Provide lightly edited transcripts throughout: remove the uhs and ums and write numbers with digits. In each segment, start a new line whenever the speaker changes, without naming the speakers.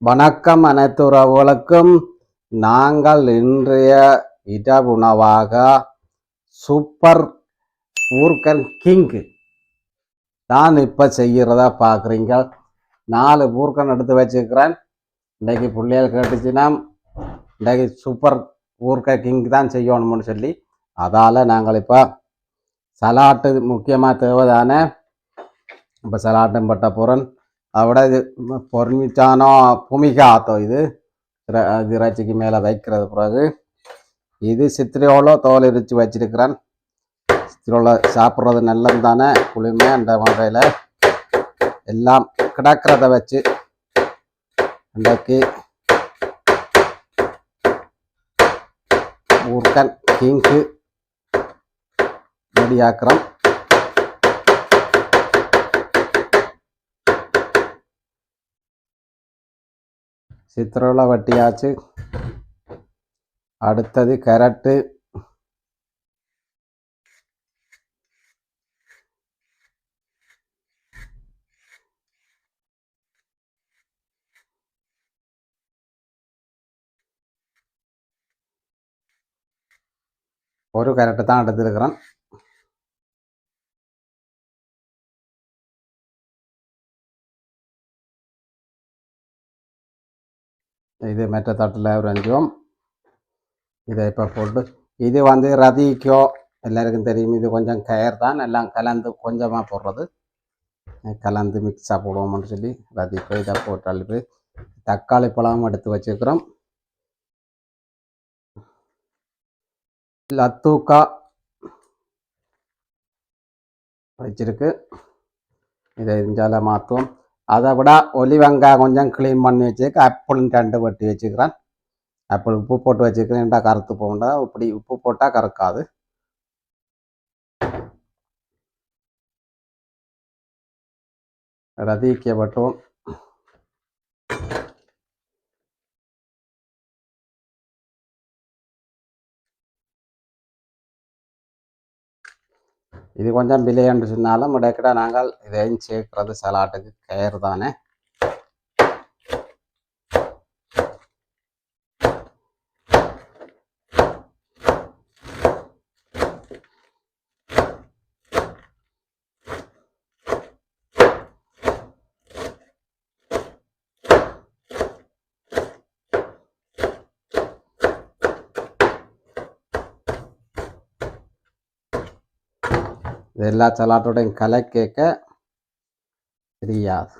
வணக்கம் அனைத்து உறவுகளுக்கும். நாங்கள் இன்றைய இரவுணவாக சூப்பர் ஊர்கன் கிங் தான் இப்போ செய்கிறதா பார்க்குறீங்க. 4 ஊர்கன் எடுத்து வச்சுருக்கிறேன். இன்றைக்கு பிள்ளைகள் கேட்டுச்சுன்னா இன்றைக்கு சூப்பர் ஊர்க கிங் தான் செய்யணும்னு சொல்லி, அதால் நாங்கள் இப்போ சலாட்டு முக்கியமாக தேவைதானே. இப்போ சலாட்டும் பட்ட போகிறேன். அவட இது பொறுமிச்சானோ புமிகாத்தோ இது இறைச்சிக்கு மேலே வைக்கிறது. பிறகு இது சித்திரையோளோ தோல் இறைச்சி வச்சிருக்கிறேன். சித்திரையோள சாப்பிட்றது நல்லது தானே, குளிர்மை அந்த வகையில் எல்லாம் கிடக்கிறத வச்சு இன்றைக்கு ஊர்கன் கிங்கு ரெடியாக்குறோம். சித்திரோல வட்டியாச்சு. அடுத்தது கேரட்டு, ஒரு கேரட்டு தான் எடுத்துருக்கிறேன். இது மெட்ட தட்டில் ஒரு 5. இதை இப்போ போட்டு இது ரதிக்கோ எல்லாருக்கும் தெரியும். இது கொஞ்சம் கயர் தான், எல்லாம் கலந்து கொஞ்சமாக போடுறது, கலந்து மிக்ஸாக போடுவோம்னு சொல்லி ரதிக்கோ இதை போட்டு அழுப்பு. தக்காளி பழமும் எடுத்து வச்சுருக்கிறோம். லத்தூக்கா வச்சிருக்கு. இதை இஞ்சால மாற்றுவோம். அதை விட ஒலி வெங்காயம் கொஞ்சம் க்ளீன் பண்ணி வச்சுருக்கு. ஆப்பிளும் 2 வெட்டி வச்சுக்கிறேன். ஆப்பிள் உப்பு போட்டு வச்சுக்கிறேன். கருத்து போகண்டா, இப்படி உப்பு போட்டால் கறக்காது. ரதிக்க வெட்டுவோம். இது கொஞ்சம் விலையென்று சொன்னாலும் இடைக்கிட நாங்கள் இதையும் சேர்க்கிறது சலாட்டுக்கு கயிறு தானே. இது எல்லா சலாட்டோடையும் கலக்க தெரியாது.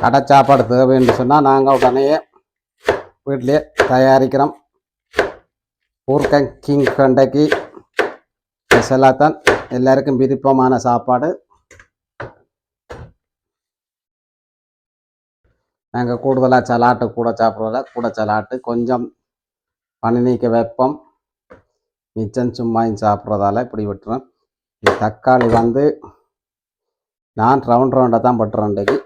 கடை சாப்பாடு தேவைன்னு சொன்னால் நாங்கள் உடனே வீட்டிலே தயாரிக்கிறோம். ஊர்கன் கிங் கண்டைக்கு ஸ்பெஷலாக தான் எல்லாருக்கும் விருப்பமான சாப்பாடு. நாங்கள் கூடுதலாக சலாட்டு கூட சாப்பிட்றதில்ல. கூட சலாட்டு கொஞ்சம் பனி நீக்க வைப்போம், மிச்சம் சும்மாயும் சாப்பிட்றதால இப்படி விட்டுறோம். தக்காளி நான் ரவுண்டாக தான் பட்டுறேன். இன்றைக்கு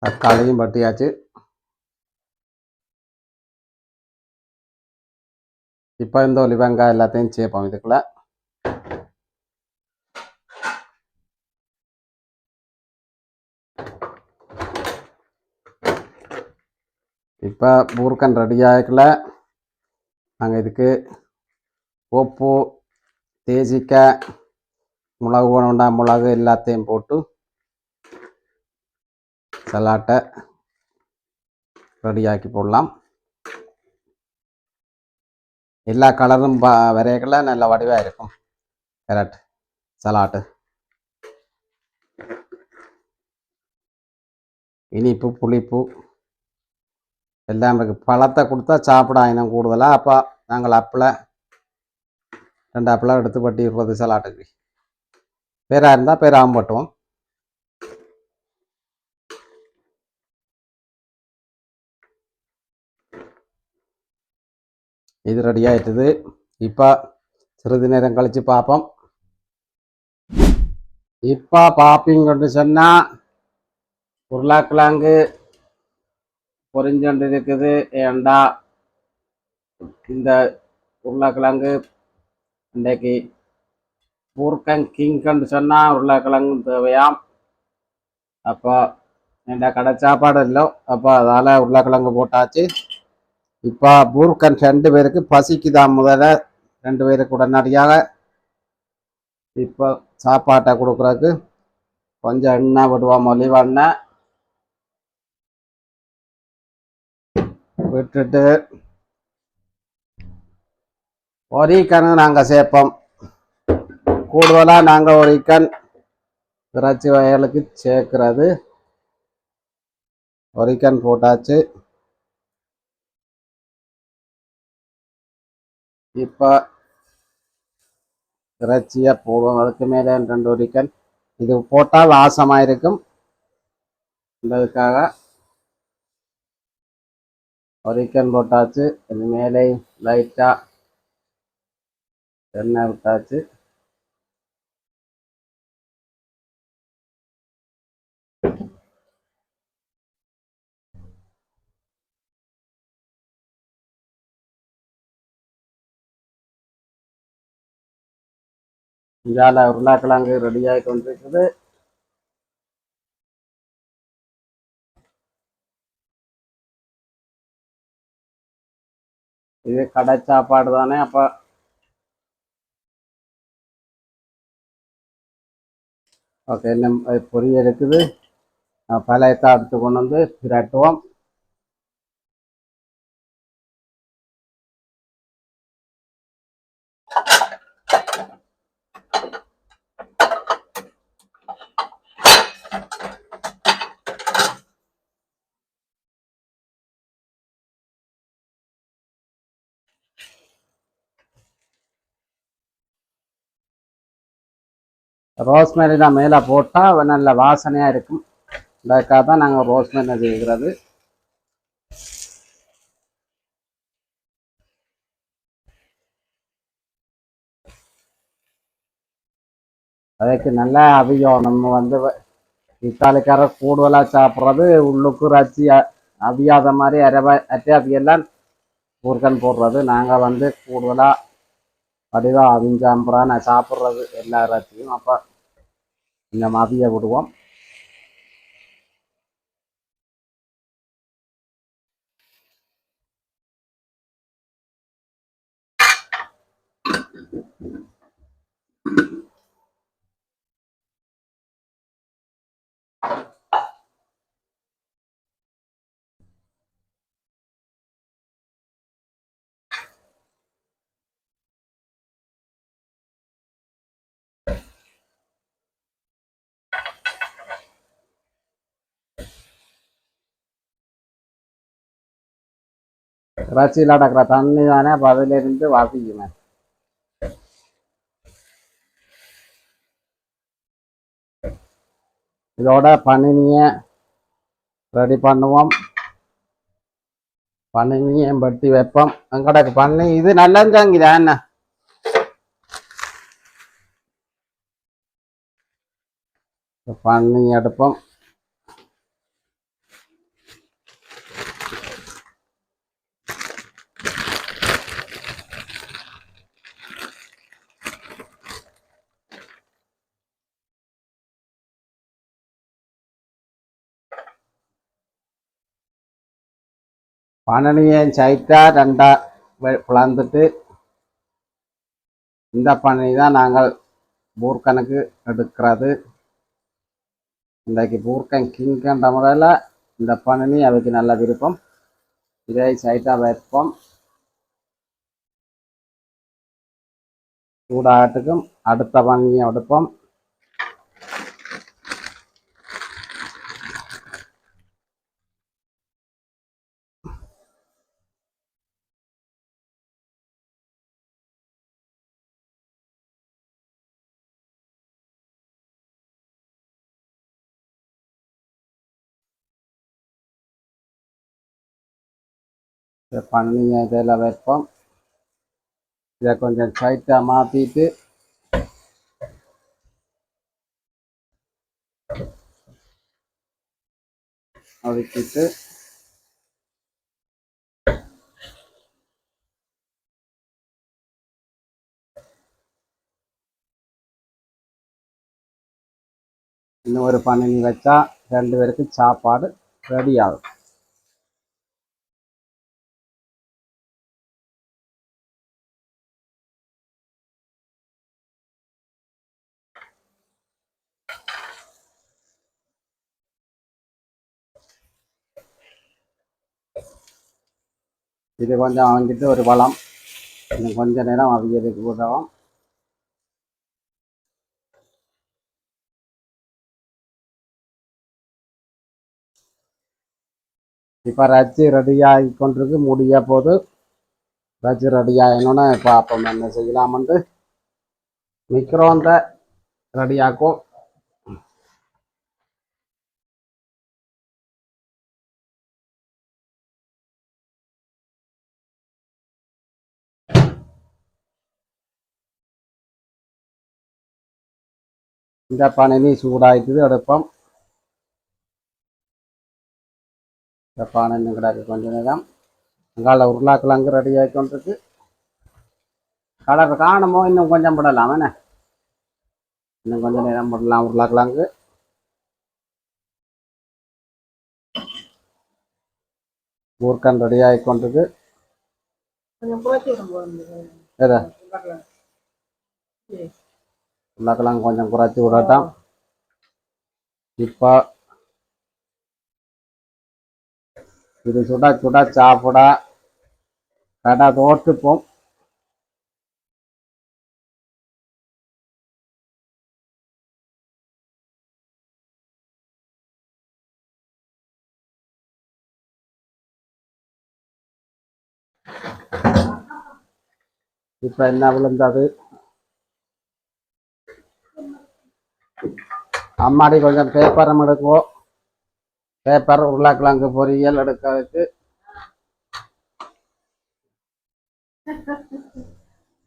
தக்காளியும் பட்டியாச்சு. இப்போ இந்த ஒலி வெங்காயம் எல்லாத்தையும் சேர்ப்போம் இதுக்குள்ள. இப்போ ஊர்கன் ரெடி ஆகிக்கல. நாங்கள் இதுக்கு உப்பு, தேசிக்காய், மிளகு வேணுண்டா மிளகு எல்லாத்தையும் போட்டு சலாட்டை ரெடியாக்கி போடலாம். எல்லா கலரும் வரையக்குள்ள நல்ல வடிவாக இருக்கும். கேரட் சலாட்டு இனிப்பு புளிப்பு எல்லாம் இருக்குது. பழத்தை கொடுத்தா சாப்பிட இன்னும் கூடுதலாக. அப்போ நாங்கள் அப்பில் 2 அப்பெல்லாம் எடுத்து பட்டிடுறது சலாட்டுக்கு. பேராக இருந்தால் பேராகவும் பட்டுவோம். இது ரெடி ஆயிட்டுது. இப்போ சிறிது நேரம் கழித்து பார்ப்போம். இப்போ பார்ப்பீங்கன்னு சொன்னால் உருளைக்கிழங்கு பொரிஞ்சொண்டு இருக்குது. ஏண்டா இந்த உருளைக்கிழங்கு இன்றைக்கு பூர்க்கன் கிங்கன்னு சொன்னால் உருளைக்கிழங்கு தேவையாம். அப்போ என்கிட்ட கடை சாப்பாடு இல்லை. அப்போ அதால் உருளைக்கிழங்கு போட்டாச்சு. இப்போ பூர்க்கன் 2 பேருக்கு பசிக்குதான். முதல்ல 2 பேருக்கு உடனடியாக இப்போ சாப்பாட்டை கொடுக்குறதுக்கு கொஞ்சம் எண்ணெய் விடுவோம். ஒலிவெண்ணெய் விட்டுட்டு ஒரிக்கன் நாங்கள் சேர்ப்போம். கூடுதலாக நாங்கள் ஒரிக்கன் இறைச்சி வகைகளுக்கு சேர்க்கிறது. ஒரிக்கன் போட்டாச்சு. இப்போ இறைச்சியை போடுவோம். அதுக்கு மேலே 2 ஒரிக்கன் இது போட்டால் வாசமாக இருக்கும். அதுக்காக ஒரிக்கன் போட்டாச்சு. இது மேலே லைட்டாக எண்ணெய் விட்டாச்சு. இதால் உருளைக்கிழங்கு ரெடியாகி கொண்டிருக்குது. இது கடை சாப்பாடு தானே. அப்போ ஓகே, என்ன பொரிய இருக்குது. பழையத்தை எடுத்து கொண்டு வந்து பிரட்டுவோம். ரோஸ்மேரி தான் மேலே போட்டால் நல்ல வாசனையாக இருக்கும். அதுக்காக தான் நாங்கள் ரோஸ்மேரி செய்கிறது. அதுக்கு நல்லா அவியம். நம்ம வந்து இத்தாலிக்காரர் கூடுதலாக சாப்பிட்றது உள்ளுக்கு இறைச்சி அவியாத மாதிரி அவியெல்லாம் ஊர்கன் போடுறது. நாங்கள் வந்து கூடுதலாக வடிவாக அவிஞ்சாம்புறான் நான் சாப்பிட்றது எல்லா இறைச்சியும். அப்போ இந்த அவிய விடுவோம். இறைச்சியில் அடக்கிற தண்ணி தானே. அப்போ அதிலிருந்து வாசிக்குமே. இதோட பனினியை ரெடி பண்ணுவோம். பனினியும் பட்டி வைப்போம். எங்கடக்கு பண்ணி இது நல்லஞ்சாங்கிதா என்ன பண்ணி எடுப்போம். பனினியை சைட்டா 2 பிளந்துட்டு இந்த பனி தான் நாங்கள் பூர்க்கனுக்கு எடுக்கிறது. இன்றைக்கு பூர்க்கன் கிங்கன்ற முறையில் இந்த பனி அதுக்கு நல்ல விருப்பம். இதை சைட்டாக வைப்போம். சூடாகட்டுக்கும். அடுத்த பணியை எடுப்போம். பணியை இதில் வைப்போம். இதை கொஞ்சம் சைட்டாக மாற்றிட்டு ஒதுக்கிட்டு இன்னும் ஒரு பன்னி வச்சா 2 பேருக்கு சாப்பாடு ரெடி ஆகும். இது கொஞ்சம் அவங்கிட்டு ஒரு வளம். இன்னும் கொஞ்ச நேரம் அவியதுக்கு விடுறோம். இப்போ ரச்சு ரெடியாகி கொண்டிருக்கு. முடிய போது ரச்சு ரெடியாகணுன்னு பார்ப்போம் என்ன செய்யலாம்னு. மிக்ரோந்த ரெடியாக்கும். இந்த பானை சூடாயிட்டுது. எடுப்போம். இந்த பானை கிடக்கு கொஞ்ச நேரம். அங்கால உருளைக்கிழங்கு ரெடி ஆகி கொண்டிருக்கு. கலர் காணுமோ இன்னும் கொஞ்சம் விடலாம் என்ன, இன்னும் கொஞ்சம் நேரம் விடலாம். உருளைக்கிழங்கு ஊர்க்கன் ரெடி ஆகி கொண்டிருக்கு. உருளைக்கிழங்கு கொஞ்சம் குறைச்சி விடட்டும். இப்போ இது சுட சுட சாப்பிட கடை தோற்றுப்போம். இப்போ என்ன விழுந்தது? அம்மாடி கொஞ்சம் பேப்பரும் எடுக்குவோம். பேப்பர் உருளைக்கிழங்கு பொரியல் எடுக்கிறதுக்கு.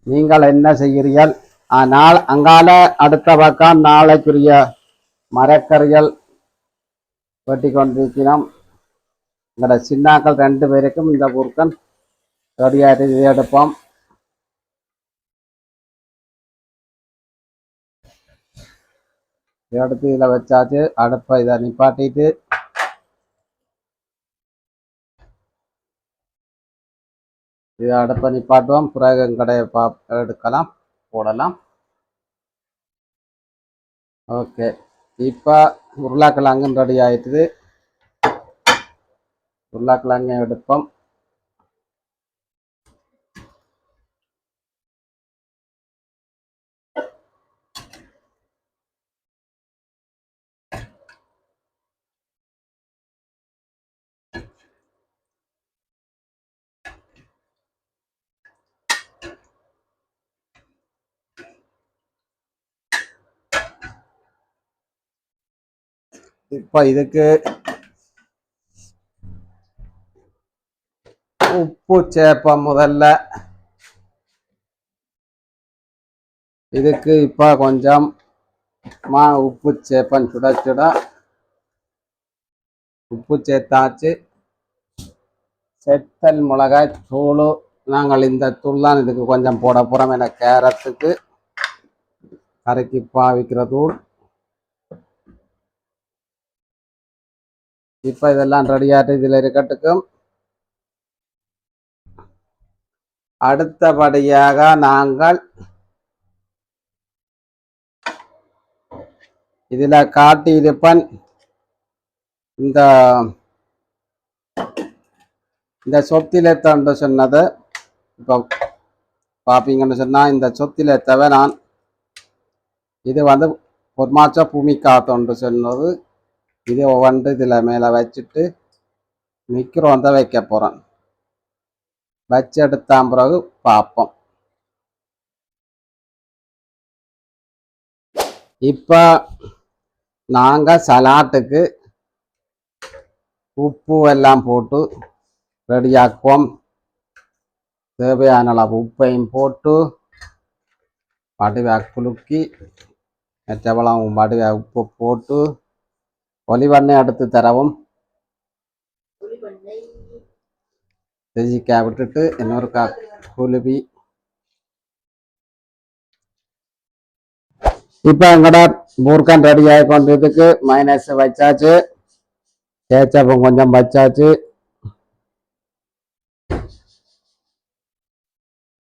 நீங்கள் என்ன செய்கிறீர்கள்? ஆனால் அங்கால அடுத்த பக்கம் நாளைக்குரிய மரக்கறிகள் வெட்டி கொண்டிருக்கிறோம். எங்களோட சின்னாக்கள் 2 பேருக்கும் இந்த பொருட்கள் ரெடியாகிட்டு இதை எடுப்போம். எடுத்து இதில் வச்சாச்சு. அடுப்பை இதை நிப்பாட்டிட்டு இதை அடுப்பை நிப்பாட்டுவோம். பிறகு கடையை எடுக்கலாம், போடலாம். ஓகே, இப்போ உருளைக்கிழங்கு ரெடி ஆயிட்டுது. உருளைக்கிழங்கை எடுப்போம். இப்போ இதுக்கு உப்பு சேர்ப்போம். முதல்ல இதுக்கு இப்போ கொஞ்சம் உப்பு சேர்ப்பேன். சுட சுட உப்பு சேர்த்தாச்சு. செத்தல் மிளகாய் தூள். நாங்கள் இந்த தூள் தான் இதுக்கு கொஞ்சம் போட போகிறோம். என கேரட்டுக்கு கரைக்கு பாவிக்கிற தூள். இப்போ இதெல்லாம் ரெடியாகிட்டு இதில் இருக்கட்டுக்கும். அடுத்தபடியாக நாங்கள் இதில் காட்டி இருப்பேன் இந்த சொத்திலே தண்டு சொன்னது. இப்போ பார்ப்பீங்கன்னு சொன்னால் இந்த சொத்தில் எத்தவை நான் இது வந்து பொற்மாச்ச பூமிக்காத்தொன்று சொன்னது. இது ஒவ்வொன்று இதில் மேலே வச்சுட்டு மிக்ரோன் தான் வைக்க போகிறேன். வச்சு எடுத்த பிறகு பார்ப்போம். இப்போ நாங்கள் சலாட்டுக்கு உப்பு எல்லாம் போட்டு ரெடியாக்குவோம். தேவையான அளவு உப்பையும் போட்டு வடிவாக குலுக்கி மற்றவளம் வடிவாக உப்பு போட்டு ஒலிவண்ணை எடுத்து தரவும் செஞ்சிக்காய் விட்டுட்டு இன்னொரு குலுவி. இப்போ எங்கட பூர்க்கன் ரெடி ஆகி கொண்டதுக்கு மைனஸ் வச்சாச்சு, கேச்சப்பும் கொஞ்சம் வச்சாச்சு,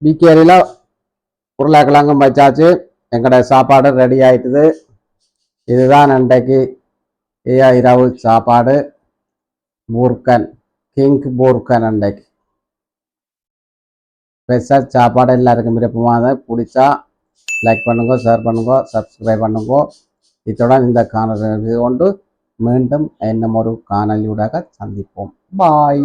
பிகேரியில் உருளைக்கிழங்கும் வச்சாச்சு. எங்கட சாப்பாடு ரெடி ஆயிட்டுது. இதுதான் இன்றைக்கு இரவு சாப்பாடு. பூர்க்கன் கிங் பூர்க்கன் இன்றைக்கு ஸ்பெஷல் சாப்பாடு. எல்லாருக்கும் விருப்பமாக பிடிச்சா லைக் பண்ணுங்க, ஷேர் பண்ணுங்க, சப்ஸ்கிரைப் பண்ணுங்க. இத்துடன் இந்த காணொலி கொண்டு மீண்டும் இன்னும் ஒரு காணொலியூடாக சந்திப்போம். பாய்.